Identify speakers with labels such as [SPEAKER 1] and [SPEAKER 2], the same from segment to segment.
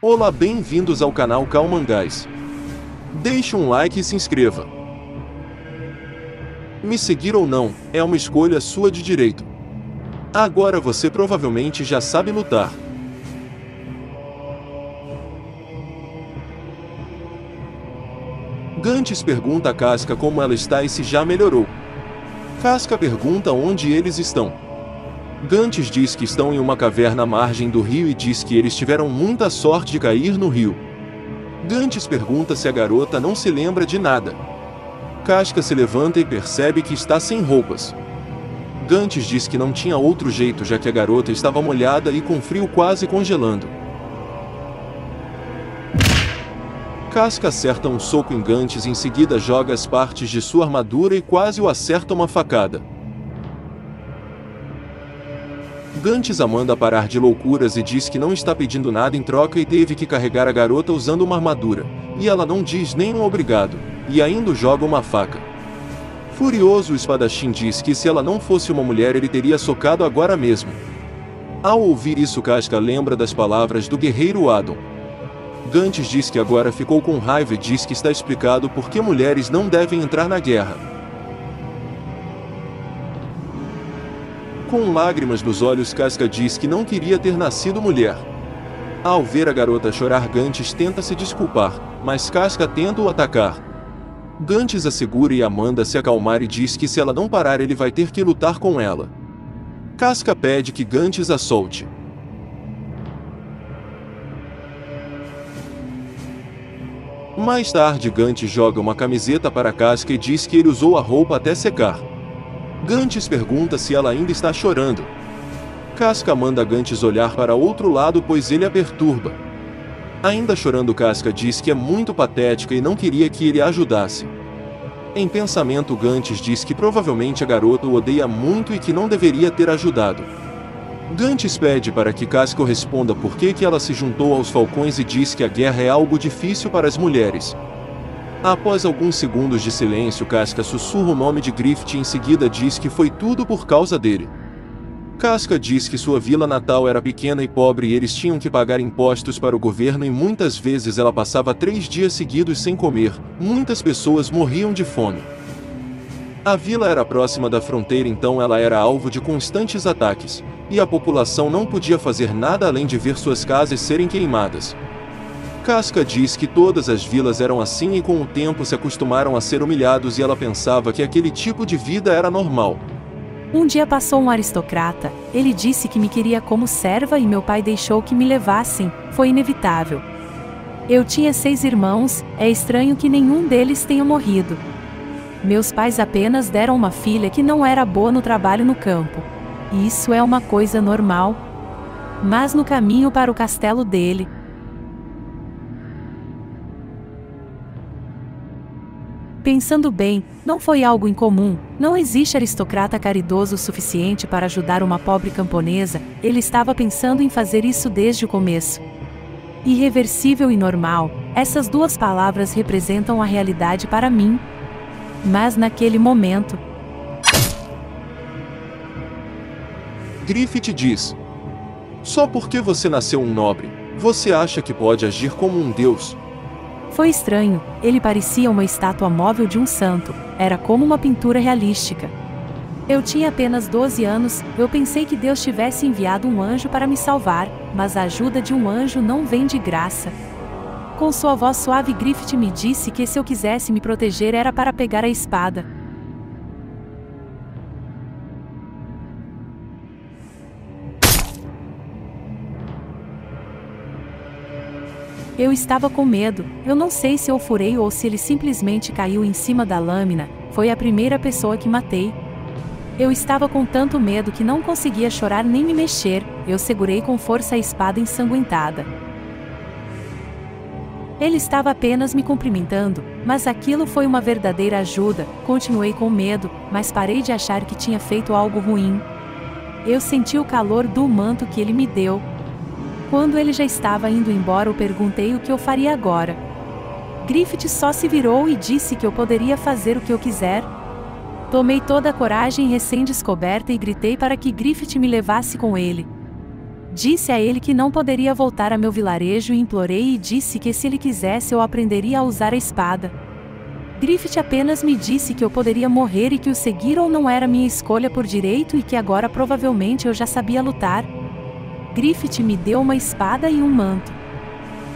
[SPEAKER 1] Olá, bem-vindos ao canal Calmangás. Deixe um like e se inscreva. Me seguir ou não, é uma escolha sua de direito. Agora você provavelmente já sabe lutar. Gantz pergunta a Casca como ela está e se já melhorou. Casca pergunta onde eles estão. Gantz diz que estão em uma caverna à margem do rio e diz que eles tiveram muita sorte de cair no rio. Gantz pergunta se a garota não se lembra de nada. Casca se levanta e percebe que está sem roupas. Gantz diz que não tinha outro jeito já que a garota estava molhada e com frio quase congelando. Casca acerta um soco em Gantz e em seguida joga as partes de sua armadura e quase o acerta uma facada. Gantz a manda parar de loucuras e diz que não está pedindo nada em troca e teve que carregar a garota usando uma armadura, e ela não diz nem um obrigado, e ainda joga uma faca. Furioso, o espadachim diz que se ela não fosse uma mulher ele teria socado agora mesmo. Ao ouvir isso, Casca lembra das palavras do guerreiro Adam. Gantz diz que agora ficou com raiva e diz que está explicado por que mulheres não devem entrar na guerra. Com lágrimas nos olhos, Casca diz que não queria ter nascido mulher. Ao ver a garota chorar, Gantz tenta se desculpar, mas Casca tenta o atacar. Gantz a segura e a manda se acalmar e diz que se ela não parar ele vai ter que lutar com ela. Casca pede que Gantz a solte. Mais tarde, Gantz joga uma camiseta para Casca e diz que ele usou a roupa até secar. Gantz pergunta se ela ainda está chorando. Casca manda Gantz olhar para outro lado pois ele a perturba. Ainda chorando, Casca diz que é muito patética e não queria que ele a ajudasse. Em pensamento, Gantz diz que provavelmente a garota o odeia muito e que não deveria ter ajudado. Gantz pede para que Casca responda por que ela se juntou aos falcões e diz que a guerra é algo difícil para as mulheres. Após alguns segundos de silêncio, Casca sussurra o nome de Griffith e em seguida diz que foi tudo por causa dele. Casca diz que sua vila natal era pequena e pobre e eles tinham que pagar impostos para o governo e muitas vezes ela passava 3 dias seguidos sem comer, muitas pessoas morriam de fome. A vila era próxima da fronteira, então ela era alvo de constantes ataques, e a população não podia fazer nada além de ver suas casas serem queimadas. Casca diz que todas as vilas eram assim e com o tempo se acostumaram a ser humilhados e ela pensava que aquele tipo de vida era normal.
[SPEAKER 2] Um dia passou um aristocrata, ele disse que me queria como serva e meu pai deixou que me levassem, foi inevitável. Eu tinha 6 irmãos, é estranho que nenhum deles tenha morrido. Meus pais apenas deram uma filha que não era boa no trabalho no campo. Isso é uma coisa normal. Mas no caminho para o castelo dele, pensando bem, não foi algo incomum, não existe aristocrata caridoso o suficiente para ajudar uma pobre camponesa, ele estava pensando em fazer isso desde o começo. Irreversível e normal, essas duas palavras representam a realidade para mim. Mas naquele momento,
[SPEAKER 1] Griffith diz: só porque você nasceu um nobre, você acha que pode agir como um deus?
[SPEAKER 2] Foi estranho, ele parecia uma estátua móvel de um santo, era como uma pintura realística. Eu tinha apenas 12 anos, eu pensei que Deus tivesse enviado um anjo para me salvar, mas a ajuda de um anjo não vem de graça. Com sua voz suave, Griffith me disse que se eu quisesse me proteger era para pegar a espada. Eu estava com medo, eu não sei se eu furei ou se ele simplesmente caiu em cima da lâmina, foi a primeira pessoa que matei. Eu estava com tanto medo que não conseguia chorar nem me mexer, eu segurei com força a espada ensanguentada. Ele estava apenas me cumprimentando, mas aquilo foi uma verdadeira ajuda, continuei com medo, mas parei de achar que tinha feito algo ruim. Eu senti o calor do manto que ele me deu. Quando ele já estava indo embora, eu perguntei o que eu faria agora. Griffith só se virou e disse que eu poderia fazer o que eu quiser. Tomei toda a coragem recém-descoberta e gritei para que Griffith me levasse com ele. Disse a ele que não poderia voltar a meu vilarejo e implorei e disse que se ele quisesse eu aprenderia a usar a espada. Griffith apenas me disse que eu poderia morrer e que o seguir ou não era minha escolha por direito e que agora provavelmente eu já sabia lutar. Griffith me deu uma espada e um manto.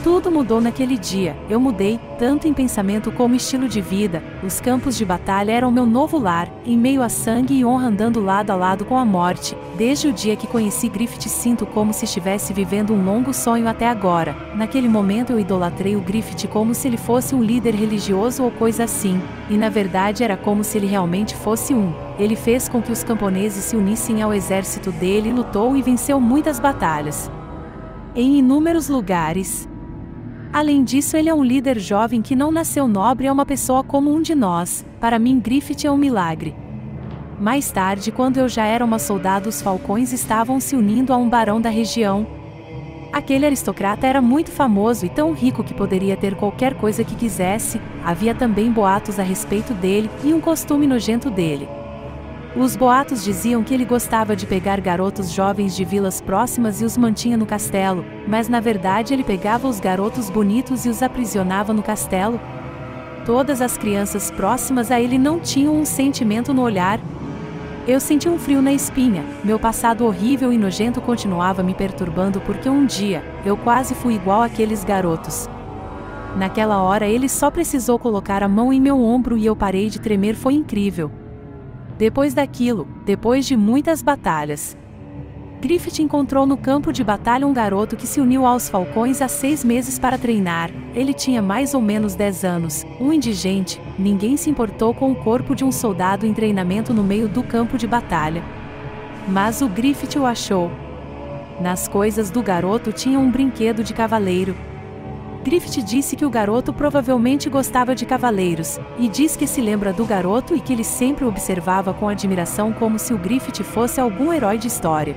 [SPEAKER 2] Tudo mudou naquele dia. Eu mudei, tanto em pensamento como estilo de vida. Os campos de batalha eram meu novo lar, em meio a sangue e honra andando lado a lado com a morte. Desde o dia que conheci Griffith sinto como se estivesse vivendo um longo sonho até agora. Naquele momento eu idolatrei o Griffith como se ele fosse um líder religioso ou coisa assim. E na verdade era como se ele realmente fosse um. Ele fez com que os camponeses se unissem ao exército dele e lutou e venceu muitas batalhas em inúmeros lugares. Além disso, ele é um líder jovem que não nasceu nobre, é uma pessoa como um de nós. Para mim, Griffith é um milagre. Mais tarde, quando eu já era uma soldado, os falcões estavam se unindo a um barão da região. Aquele aristocrata era muito famoso e tão rico que poderia ter qualquer coisa que quisesse. Havia também boatos a respeito dele e um costume nojento dele. Os boatos diziam que ele gostava de pegar garotos jovens de vilas próximas e os mantinha no castelo, mas na verdade ele pegava os garotos bonitos e os aprisionava no castelo. Todas as crianças próximas a ele não tinham um sentimento no olhar. Eu senti um frio na espinha, meu passado horrível e nojento continuava me perturbando porque um dia, eu quase fui igual àqueles garotos. Naquela hora ele só precisou colocar a mão em meu ombro e eu parei de tremer, foi incrível. Depois daquilo, depois de muitas batalhas, Griffith encontrou no campo de batalha um garoto que se uniu aos falcões há 6 meses para treinar. Ele tinha mais ou menos 10 anos, um indigente, ninguém se importou com o corpo de um soldado em treinamento no meio do campo de batalha. Mas o Griffith o achou. Nas coisas do garoto tinha um brinquedo de cavaleiro. Griffith disse que o garoto provavelmente gostava de cavaleiros, e diz que se lembra do garoto e que ele sempre o observava com admiração como se o Griffith fosse algum herói de história.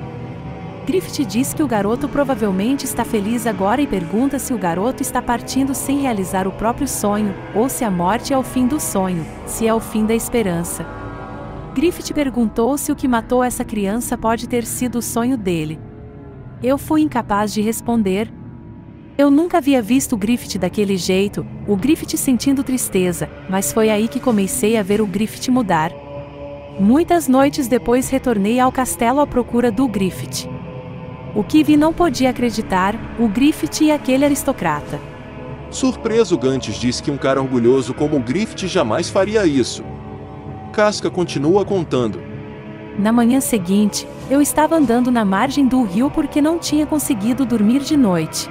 [SPEAKER 2] Griffith diz que o garoto provavelmente está feliz agora e pergunta se o garoto está partindo sem realizar o próprio sonho, ou se a morte é o fim do sonho, se é o fim da esperança. Griffith perguntou se o que matou essa criança pode ter sido o sonho dele. Eu fui incapaz de responder. Eu nunca havia visto o Griffith daquele jeito, o Griffith sentindo tristeza, mas foi aí que comecei a ver o Griffith mudar. Muitas noites depois retornei ao castelo à procura do Griffith. O que vi não podia acreditar, o Griffith e aquele aristocrata.
[SPEAKER 1] Surpreso, Gantes diz que um cara orgulhoso como o Griffith jamais faria isso. Casca continua contando.
[SPEAKER 2] Na manhã seguinte, eu estava andando na margem do rio porque não tinha conseguido dormir de noite.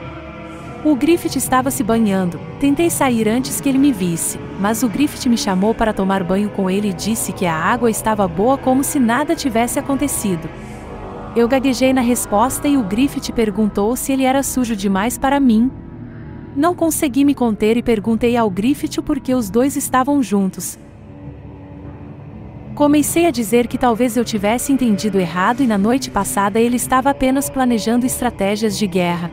[SPEAKER 2] O Griffith estava se banhando. Tentei sair antes que ele me visse, mas o Griffith me chamou para tomar banho com ele e disse que a água estava boa como se nada tivesse acontecido. Eu gaguejei na resposta e o Griffith perguntou se ele era sujo demais para mim. Não consegui me conter e perguntei ao Griffith por que os dois estavam juntos. Comecei a dizer que talvez eu tivesse entendido errado e na noite passada ele estava apenas planejando estratégias de guerra.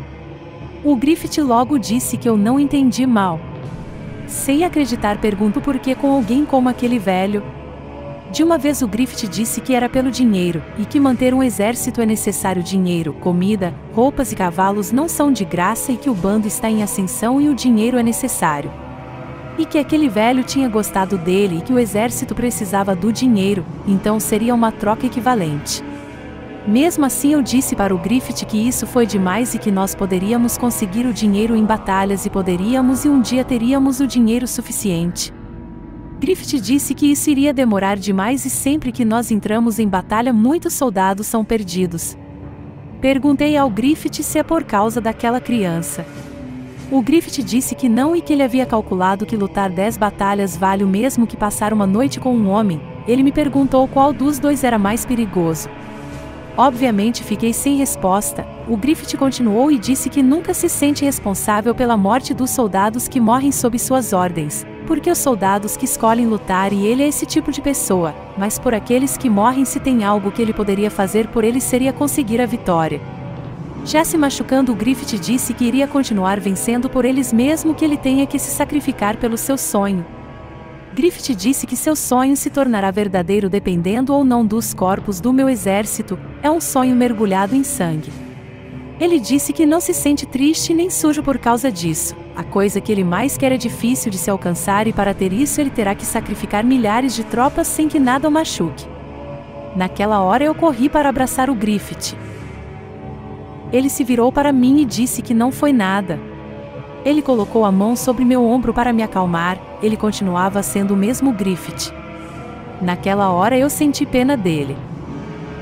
[SPEAKER 2] O Griffith logo disse que eu não entendi mal. Sem acreditar, pergunto por que com alguém como aquele velho. De uma vez o Griffith disse que era pelo dinheiro, e que manter um exército é necessário dinheiro, comida, roupas e cavalos não são de graça e que o bando está em ascensão e o dinheiro é necessário. E que aquele velho tinha gostado dele e que o exército precisava do dinheiro, então seria uma troca equivalente. Mesmo assim eu disse para o Griffith que isso foi demais e que nós poderíamos conseguir o dinheiro em batalhas e um dia teríamos o dinheiro suficiente. Griffith disse que isso iria demorar demais e sempre que nós entramos em batalha muitos soldados são perdidos. Perguntei ao Griffith se é por causa daquela criança. O Griffith disse que não e que ele havia calculado que lutar 10 batalhas vale o mesmo que passar uma noite com um homem. Ele me perguntou qual dos dois era mais perigoso. Obviamente fiquei sem resposta. O Griffith continuou e disse que nunca se sente responsável pela morte dos soldados que morrem sob suas ordens, porque os soldados que escolhem lutar e ele é esse tipo de pessoa, mas por aqueles que morrem se tem algo que ele poderia fazer por eles seria conseguir a vitória. Já se machucando, o Griffith disse que iria continuar vencendo por eles mesmo que ele tenha que se sacrificar pelo seu sonho. Griffith disse que seu sonho se tornará verdadeiro dependendo ou não dos corpos do meu exército, é um sonho mergulhado em sangue. Ele disse que não se sente triste nem sujo por causa disso. A coisa que ele mais quer é difícil de se alcançar e para ter isso ele terá que sacrificar milhares de tropas sem que nada o machuque. Naquela hora eu corri para abraçar o Griffith. Ele se virou para mim e disse que não foi nada. Ele colocou a mão sobre meu ombro para me acalmar, ele continuava sendo o mesmo Griffith. Naquela hora eu senti pena dele.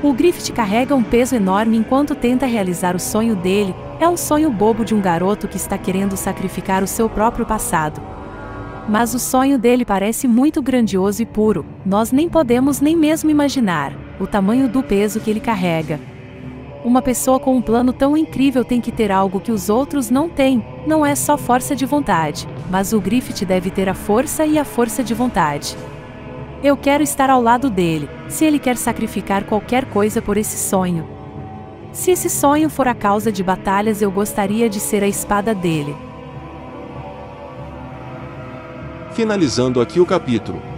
[SPEAKER 2] O Griffith carrega um peso enorme enquanto tenta realizar o sonho dele, é um sonho bobo de um garoto que está querendo sacrificar o seu próprio passado. Mas o sonho dele parece muito grandioso e puro, nós nem podemos nem mesmo imaginar o tamanho do peso que ele carrega. Uma pessoa com um plano tão incrível tem que ter algo que os outros não têm, não é só força de vontade, mas o Griffith deve ter a força e a força de vontade. Eu quero estar ao lado dele, se ele quer sacrificar qualquer coisa por esse sonho. Se esse sonho for a causa de batalhas, eu gostaria de ser a espada dele.
[SPEAKER 1] Finalizando aqui o capítulo.